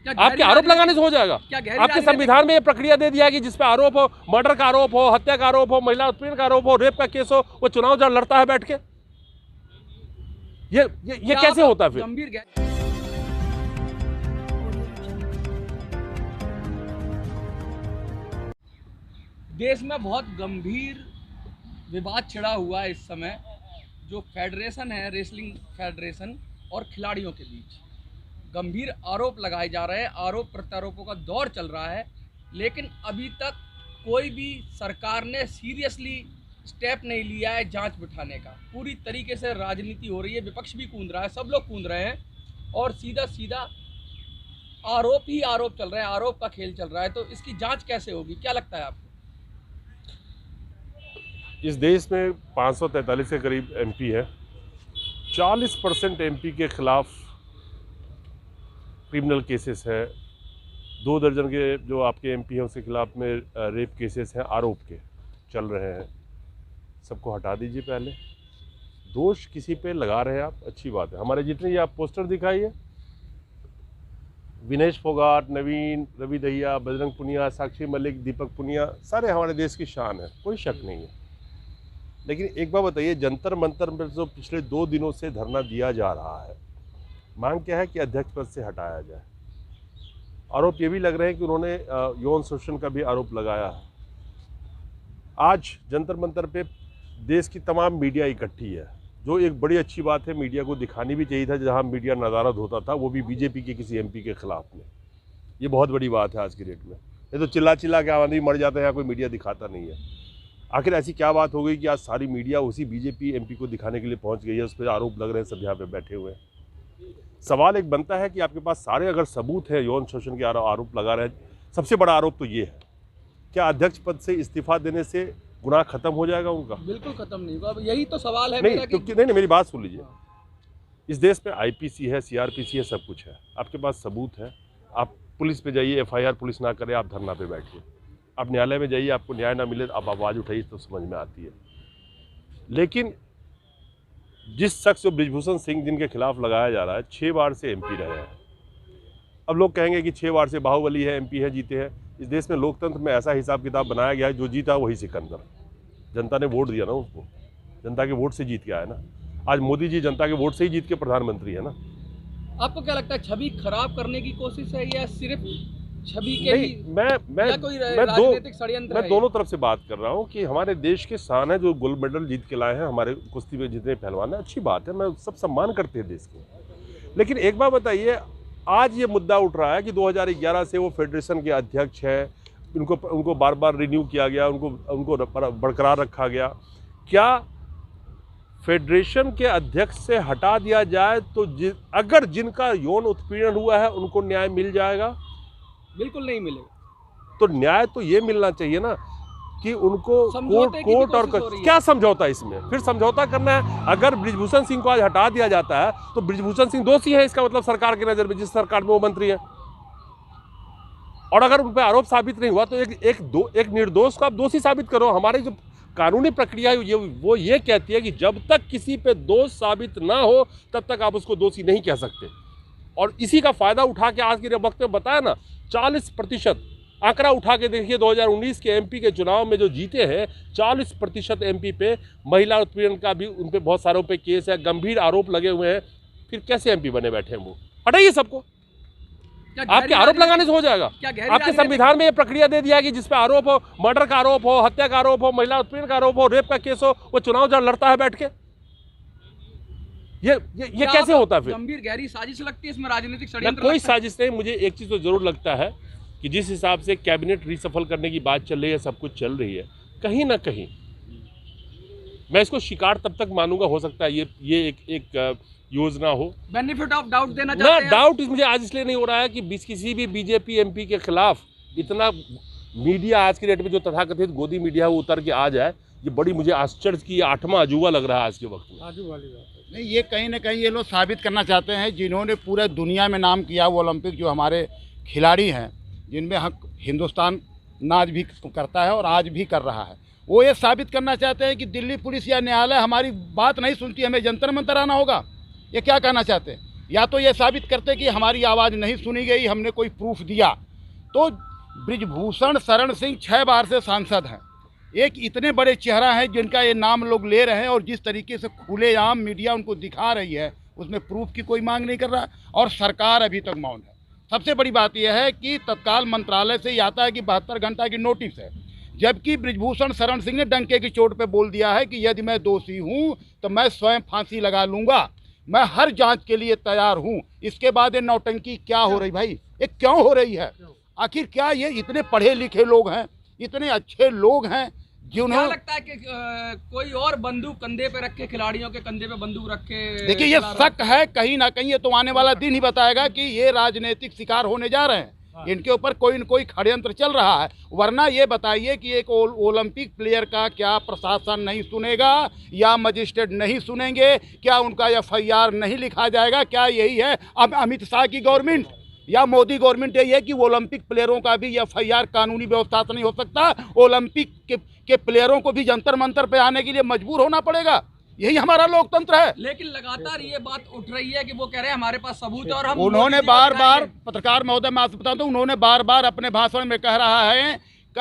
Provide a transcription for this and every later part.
आपके आरोप लगाने से हो जाएगा? आपके संविधान में ये प्रक्रिया दे दिया है कि जिसपे आरोप हो, मर्डर का आरोप हो, हत्या का आरोप हो, महिला उत्पीड़न का आरोप हो, रेप का केस हो, वो चुनाव जड़ लड़ता है बैठ के। ये कैसे होता है फिर? गंभीर देश में बहुत गंभीर विवाद छिड़ा हुआ है इस समय, जो फेडरेशन है, रेसलिंग फेडरेशन और खिलाड़ियों के बीच गंभीर आरोप लगाए जा रहे हैं। आरोप प्रत्यारोपों का दौर चल रहा है, लेकिन अभी तक कोई भी सरकार ने सीरियसली स्टेप नहीं लिया है जांच बिठाने का। पूरी तरीके से राजनीति हो रही है, विपक्ष भी कूद रहा है, सब लोग कूद रहे हैं और सीधा सीधा आरोप ही आरोप चल रहे हैं, आरोप का खेल चल रहा है। तो इसकी जांच कैसे होगी, क्या लगता है आपको? इस देश में 543 के करीब एमपी है। 40% एमपी के खिलाफ क्रिमिनल केसेस हैं। 2 दर्जन के जो आपके एमपी हैं उसके खिलाफ में रेप केसेस हैं, आरोप के चल रहे हैं। सबको हटा दीजिए पहले। दोष किसी पे लगा रहे हैं आप, अच्छी बात है। हमारे जितने ये आप पोस्टर दिखाइए, विनेश फोगाट, नवीन, रवि दहिया, बजरंग पुनिया, साक्षी मलिक, दीपक पुनिया, सारे हमारे देश की शान है, कोई शक नहीं है। लेकिन एक बात बताइए, जंतर मंतर में जो पिछले 2 दिनों से धरना दिया जा रहा है, मांग क्या है कि अध्यक्ष पद से हटाया जाए। आरोप ये भी लग रहे हैं कि उन्होंने यौन शोषण का भी आरोप लगाया है। आज जंतर मंतर पे देश की तमाम मीडिया इकट्ठी है, जो एक बड़ी अच्छी बात है। मीडिया को दिखानी भी चाहिए था, जहां मीडिया नदारद होता था, वो भी बीजेपी के किसी एमपी के खिलाफ में। ये बहुत बड़ी बात है आज की डेट में। ये तो चिल्ला चिल्ला के आदमी मर जाता है, यहाँ कोई मीडिया दिखाता नहीं है। आखिर ऐसी क्या बात हो गई कि आज सारी मीडिया उसी बीजेपी एमपी को दिखाने के लिए पहुंच गई है, उस पर आरोप लग रहे हैं, सब यहाँ पे बैठे हुए हैं। सवाल एक बनता है कि आपके पास सारे अगर सबूत है यौन शोषण के आरोप लगा रहे हैं, सबसे बड़ा आरोप तो ये है, क्या अध्यक्ष पद से इस्तीफा देने से गुनाह खत्म हो जाएगा उनका? बिल्कुल खत्म नहीं होगा। अब यही तो सवाल है नहीं, मेरा क्योंकि नहीं, मेरी बात सुन लीजिए। इस देश में आईपीसी है, सीआरपीसी है, सब कुछ है, आपके पास सबूत है। आप पुलिस पे जाइए, एफआईआर पुलिस ना करे, आप धरना पे बैठिए। आप न्यायालय में जाइए, आपको न्याय ना मिले, आप आवाज़ उठाइए, तो समझ में आती है। लेकिन जिस शख्स जो बृजभूषण सिंह जिनके खिलाफ लगाया जा रहा है, 6 बार से एमपी रहे हैं। अब लोग कहेंगे कि 6 बार से बाहुबली है, एमपी है, जीते हैं। इस देश में लोकतंत्र में ऐसा हिसाब किताब बनाया गया है, जो जीता वही सिकंदर। जनता ने वोट दिया ना उसको, जनता के वोट से जीत के आया ना। आज मोदी जी जनता के वोट से ही जीत के प्रधानमंत्री है ना। आपको क्या लगता है, छवि खराब करने की कोशिश है या सिर्फ छवि के नहीं, ही मैं दोनों तरफ से बात कर रहा हूँ कि हमारे देश के शान है जो गोल्ड मेडल जीत के लाए हैं, हमारे कुश्ती में जितने पहलवान हैं, अच्छी बात है, मैं सब सम्मान करते हैं देश के। लेकिन एक बात बताइए, आज ये मुद्दा उठ रहा है कि 2011 से वो फेडरेशन के अध्यक्ष हैं, उनको बार बार रिन्यू किया गया, उनको बरकरार रखा गया। क्या फेडरेशन के अध्यक्ष से हटा दिया जाए तो अगर जिनका यौन उत्पीड़न हुआ है उनको न्याय मिल जाएगा? बिल्कुल नहीं मिलेगा। तो न्याय तो ये मिलना चाहिए ना कि उनको कोर्ट और क्या समझौता इसमें? फिर समझौता करना है। अगर बृजभूषण सिंह को आज हटा दिया जाता है तो बृजभूषण सिंह दोषी है, इसका मतलब सरकार की नजर में, जिस सरकार में वो मंत्री है। और अगर उन पर आरोप साबित नहीं हुआ तो एक निर्दोष को आप दोषी साबित करो। हमारी जो कानूनी प्रक्रिया है वो ये कहती है कि जब तक किसी पे दोष साबित ना हो तब तक आप उसको दोषी नहीं कह सकते। और इसी का फायदा उठा के आज के वक्त में बताया ना, 40% आंकड़ा उठा के देखिए, 2019 के एमपी के चुनाव में जो जीते हैं, 40% एमपी पे महिला उत्पीड़न का भी उन पे बहुत सारों पे केस है, गंभीर आरोप लगे हुए हैं। फिर कैसे एमपी बने बैठे हैं वो? हटाइए सबको। आपके आरोप लगाने से हो जाएगा? आपके संविधान में ये प्रक्रिया दे दिया है कि जिसपे आरोप हो, मर्डर का आरोप हो, हत्या का आरोप हो, महिला उत्पीड़न का आरोप हो, रेप का केस हो, वो चुनाव जड़ लड़ता है बैठ के। ये कैसे होता है फिर? गंभीर गहरी साजिश लगती है इसमें, राजनीतिक षड्यंत्र? कोई साजिश नहीं। मुझे एक चीज तो जरूर लगता है कि जिस हिसाब से कैबिनेट रिसफल करने की बात चल रही है, सब कुछ चल रही है, कहीं ना कहीं मैं इसको शिकार तब तक मानूंगा, हो सकता है ये एक योजना हो, बेनिफिट ऑफ डाउट देना चाहते हैं। डाउट मुझे आज इसलिए नहीं हो रहा है कि किसी भी बीजेपी एमपी के खिलाफ इतना मीडिया आज की डेट में जो तथाकथित गोदी मीडिया वो उतर के आ जाए, ये बड़ी मुझे आश्चर्य की 8वां अजूबा लग रहा है आज के वक्त में। आजू वाली बात नहीं, ये कहीं ना कहीं ये लोग साबित करना चाहते हैं, जिन्होंने पूरे दुनिया में नाम किया, वो ओलंपिक जो हमारे खिलाड़ी हैं, जिनमें हिंदुस्तान नाज भी करता है और आज भी कर रहा है, वो ये साबित करना चाहते हैं कि दिल्ली पुलिस या न्यायालय हमारी बात नहीं सुनती, हमें जंतर मंतर आना होगा। ये क्या कहना चाहते हैं? या तो ये साबित करते कि हमारी आवाज़ नहीं सुनी गई, हमने कोई प्रूफ दिया। तो बृजभूषण शरण सिंह 6 बार से सांसद हैं, एक इतने बड़े चेहरा हैं जिनका ये नाम लोग ले रहे हैं, और जिस तरीके से खुलेआम मीडिया उनको दिखा रही है उसमें प्रूफ की कोई मांग नहीं कर रहा, और सरकार अभी तक मौन है। सबसे बड़ी बात यह है कि तत्काल मंत्रालय से ये आता है कि 72 घंटा की नोटिस है, जबकि बृजभूषण शरण सिंह ने डंके की चोट पे बोल दिया है कि यदि मैं दोषी हूँ तो मैं स्वयं फांसी लगा लूँगा, मैं हर जांच के लिए तैयार हूँ। इसके बाद ये नौटंकी क्या हो रही भाई, ये क्यों हो रही है? आखिर क्या ये इतने पढ़े लिखे लोग हैं, इतने अच्छे लोग हैं क्या जिन्होंने, लगता है कि कोई और बंदूक कंधे पे रखे, खिलाड़ियों के कंधे पे बंदूक रखे? देखिए ये शक है कहीं ना कहीं, ये तो आने वाला दिन ही बताएगा कि ये राजनीतिक शिकार होने जा रहे हैं, इनके ऊपर कोई न कोई षड्यंत्र चल रहा है। वरना ये बताइए कि एक ओलंपिक प्लेयर का क्या प्रशासन नहीं सुनेगा या मजिस्ट्रेट नहीं सुनेंगे? क्या उनका FIR नहीं लिखा जाएगा? क्या यही है अब अमित शाह की गवर्नमेंट या मोदी गवर्नमेंट? यही है कि ओलंपिक प्लेयरों का भी FIR कानूनी व्यवस्था से नहीं हो सकता, ओलंपिक के प्लेयरों को भी जंतर मंतर पे आने के लिए मजबूर होना पड़ेगा। यही हमारा लोकतंत्र है। लेकिन लगातार ये बात उठ रही है कि वो कह रहे हैं हमारे पास सबूत है और हम, उन्होंने बार बार, पत्रकार महोदय मैं आपसे बता दूं, उन्होंने बार बार अपने भाषण में कह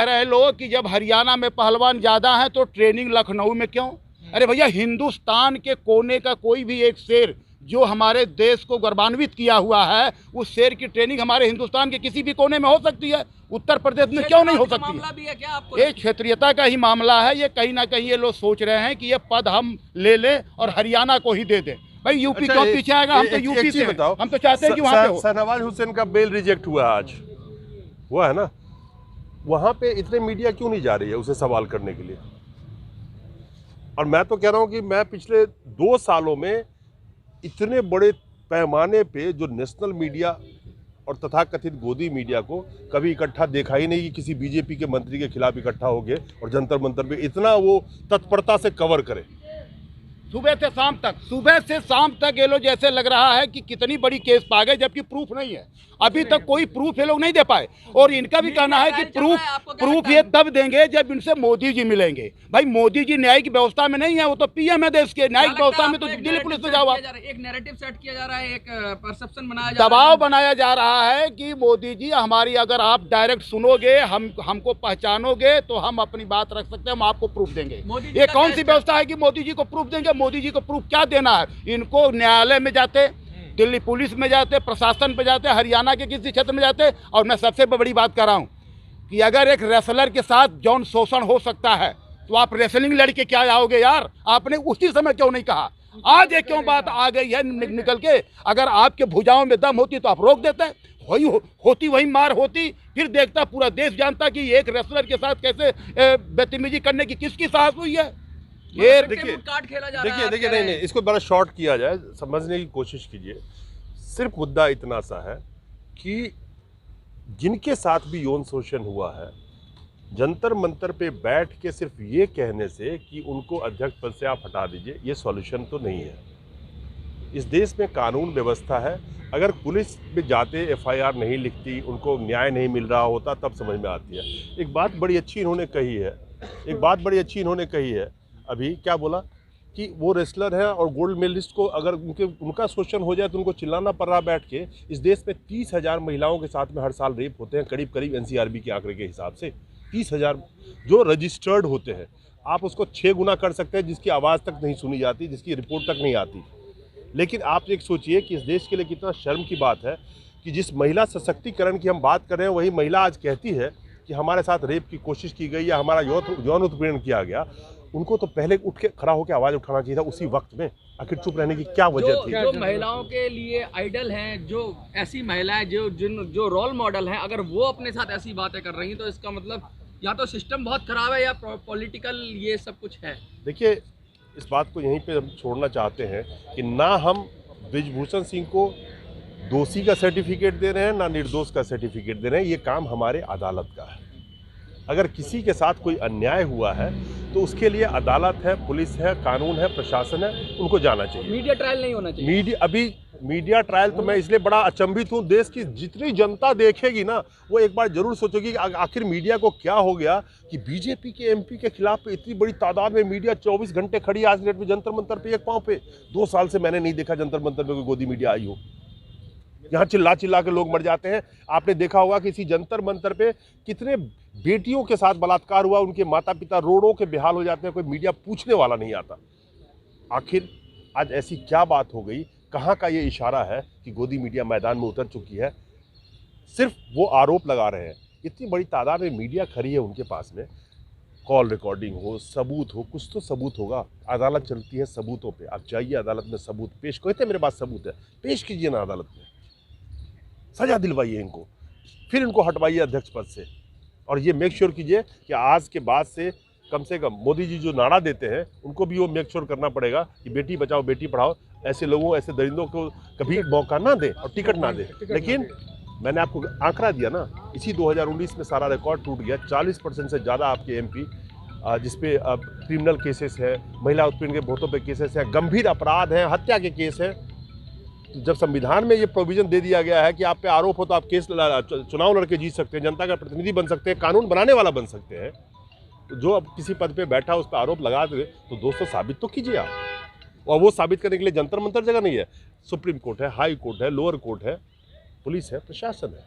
रहे लोग कि जब हरियाणा में पहलवान ज़्यादा हैं तो ट्रेनिंग लखनऊ में क्यों? अरे भैया, हिंदुस्तान के कोने का कोई भी एक शेर जो हमारे देश को गौरवान्वित किया हुआ है, उस शेर की ट्रेनिंग हमारे हिंदुस्तान के किसी भी कोने में हो सकती है, उत्तर प्रदेश में क्यों नहीं हो सकती मामला भी है क्या आपको? ये क्षेत्रीयता का ही मामला है। ये कहीं ना कहीं ये लोग सोच रहे हैं कि ये पद हम ले लें और हरियाणा को ही दे दें। भाई यूपी क्यों पीछे आएगा? हम तो यूपी से बताओ, हम तो चाहते हैं कि वहाँ पे हो। शाहनवाज हुसैन का बेल रिजेक्ट हुआ, आज हुआ है ना, वहां पे इतने मीडिया क्यों नहीं जा रही है उसे सवाल करने के लिए? और मैं तो कह रहा हूं कि मैं पिछले 2 सालों में इतने बड़े पैमाने पे जो नेशनल मीडिया और तथाकथित गोदी मीडिया को कभी इकट्ठा देखा ही नहीं कि किसी बीजेपी के मंत्री के खिलाफ इकट्ठा हो गए और जंतर मंतर पे इतना वो तत्परता से कवर करे। सुबह से शाम तक ये लोग जैसे लग रहा है कि कितनी बड़ी केस पा गए, जबकि प्रूफ नहीं है। अभी तक कोई प्रूफ ये लोग नहीं दे पाए, और इनका भी कहना है कि प्रूफ ये तब देंगे जब इनसे मोदी जी मिलेंगे। भाई मोदी जी न्यायिक व्यवस्था में नहीं है, वो तो PM है देश के। न्यायिक व्यवस्था में तो दिल्ली पुलिस में जाओ आप। एक नैरेटिव सेट किया जा रहा है, एक परसेप्शन बनाया जा रहा है, दबाव बनाया जा रहा है कि मोदी जी हमारी, अगर आप डायरेक्ट सुनोगे, हमको पहचानोगे तो हम अपनी बात रख सकते हैं, हम आपको प्रूफ देंगे। ये कौन सी व्यवस्था है कि मोदी जी को प्रूफ देंगे? मोदी जी को प्रूफ क्या देना है? इनको न्यायालय में जाते, दिल्ली पुलिस में जाते, प्रशासन पे जाते, हरियाणा के किसी क्षेत्र में जाते। और मैं सबसे बड़ी बात कर रहा हूँ कि अगर एक रेसलर के साथ यौन शोषण हो सकता है तो आप रेसलिंग लड़के क्या आओगे यार? आपने उसी समय क्यों नहीं कहा? आज ये क्यों बात आ गई है निकल के? अगर आपके भुजाओं में दम होती तो आप रोक देते, होती वही मार होती, फिर देखता पूरा देश जानता कि एक रेसलर के साथ कैसे बदतमीजी करने की किसकी साहस हुई है। ये देखिए नहीं, इसको बड़ा शॉर्ट किया जाए, समझने की कोशिश कीजिए। सिर्फ मुद्दा इतना सा है कि जिनके साथ भी यौन शोषण हुआ है, जंतर मंतर पे बैठ के सिर्फ ये कहने से कि उनको अध्यक्ष पद से आप हटा दीजिए, ये सॉल्यूशन तो नहीं है। इस देश में कानून व्यवस्था है, अगर पुलिस में जाते FIR नहीं लिखती, उनको न्याय नहीं मिल रहा होता, तब समझ में आती है। एक बात बड़ी अच्छी इन्होंने कही है, अभी क्या बोला कि वो रेसलर है और गोल्ड मेडलिस्ट को अगर उनका शोषण हो जाए तो उनको चिल्लाना पड़ रहा बैठ के। इस देश में 30,000 महिलाओं के साथ में हर साल रेप होते हैं, करीब NCRB के आंकड़े के हिसाब से 30,000 जो रजिस्टर्ड होते हैं। आप उसको 6 गुना कर सकते हैं, जिसकी आवाज़ तक नहीं सुनी जाती, जिसकी रिपोर्ट तक नहीं आती। लेकिन आप एक सोचिए कि इस देश के लिए कितना शर्म की बात है कि जिस महिला सशक्तिकरण की हम बात कर रहे हैं, वही महिला आज कहती है कि हमारे साथ रेप की कोशिश की गई या हमारा यौन उत्पीड़न किया गया। उनको तो पहले उठ के खड़ा होकर आवाज़ उठाना चाहिए था उसी वक्त में। आखिर चुप रहने की क्या वजह थी? जो महिलाओं के लिए आइडल हैं, जो ऐसी महिलाएं जो रोल मॉडल हैं, अगर वो अपने साथ ऐसी बातें कर रही हैं तो इसका मतलब या तो सिस्टम बहुत खराब है या पॉलिटिकल ये सब कुछ है। देखिए, इस बात को यहीं पे हम छोड़ना चाहते हैं कि ना हम बृजभूषण सिंह को दोषी का सर्टिफिकेट दे रहे हैं, ना निर्दोष का सर्टिफिकेट दे रहे हैं। ये काम हमारे अदालत का है। अगर किसी के साथ कोई अन्याय हुआ है तो उसके लिए अदालत है, पुलिस है, कानून है, प्रशासन है, उनको जाना चाहिए। मीडिया ट्रायल नहीं होना चाहिए। मीडिया अभी मीडिया ट्रायल तो मैं इसलिए बड़ा अचंभित हूँ, देश की जितनी जनता देखेगी ना वो एक बार जरूर सोचेगी कि आखिर मीडिया को क्या हो गया कि बीजेपी के एमपी के खिलाफ इतनी बड़ी तादाद में मीडिया 24 घंटे खड़ी आज डेट में जंतर मंतर पे एक पांव पे। 2 साल से मैंने नहीं देखा जंतर मंतर पे कोई गोदी मीडिया आई हो। यहाँ चिल्ला चिल्ला के लोग मर जाते हैं। आपने देखा होगा कि इसी जंतर मंतर पे कितने बेटियों के साथ बलात्कार हुआ, उनके माता पिता रोडों के बेहाल हो जाते हैं, कोई मीडिया पूछने वाला नहीं आता। आखिर आज ऐसी क्या बात हो गई, कहाँ का ये इशारा है कि गोदी मीडिया मैदान में उतर चुकी है? सिर्फ वो आरोप लगा रहे हैं। इतनी बड़ी तादाद में मीडिया खड़ी है उनके पास में, कॉल रिकॉर्डिंग हो, सबूत हो, कुछ तो सबूत होगा। अदालत चलती है सबूतों पे। आप जाइए अदालत में सबूत पेश, कहते मेरे पास सबूत है, पेश कीजिए ना अदालत में, सजा दिलवाइए इनको, फिर इनको हटवाइए अध्यक्ष पद से। और ये मेक श्योर कीजिए कि आज के बाद से कम मोदी जी जो नारा देते हैं उनको भी वो मेक श्योर करना पड़ेगा कि बेटी बचाओ बेटी पढ़ाओ, ऐसे लोगों ऐसे दरिंदों को कभी मौका ना दे और टिकट ना दे। लेकिन मैंने आपको आंकड़ा दिया ना, इसी 2019 में सारा रिकॉर्ड टूट गया। 40% से ज़्यादा आपके एमपी जिसपे अब क्रिमिनल केसेस हैं, महिला उत्पीड़न के बहुतों पे केसेस हैं, गंभीर अपराध हैं, हत्या के केस हैं। तो जब संविधान में ये प्रोविजन दे दिया गया है कि आप पे आरोप हो तो आप केस चुनाव लड़के जीत सकते हैं, जनता का प्रतिनिधि बन सकते हैं, कानून बनाने वाला बन सकते हैं, तो जो अब किसी पद पे बैठा उस पर आरोप लगा दे तो दोस्तों साबित तो कीजिए आप। और वो साबित करने के लिए जंतर मंतर जगह नहीं है, सुप्रीम कोर्ट है, हाई कोर्ट है, लोअर कोर्ट है, पुलिस है, प्रशासन है।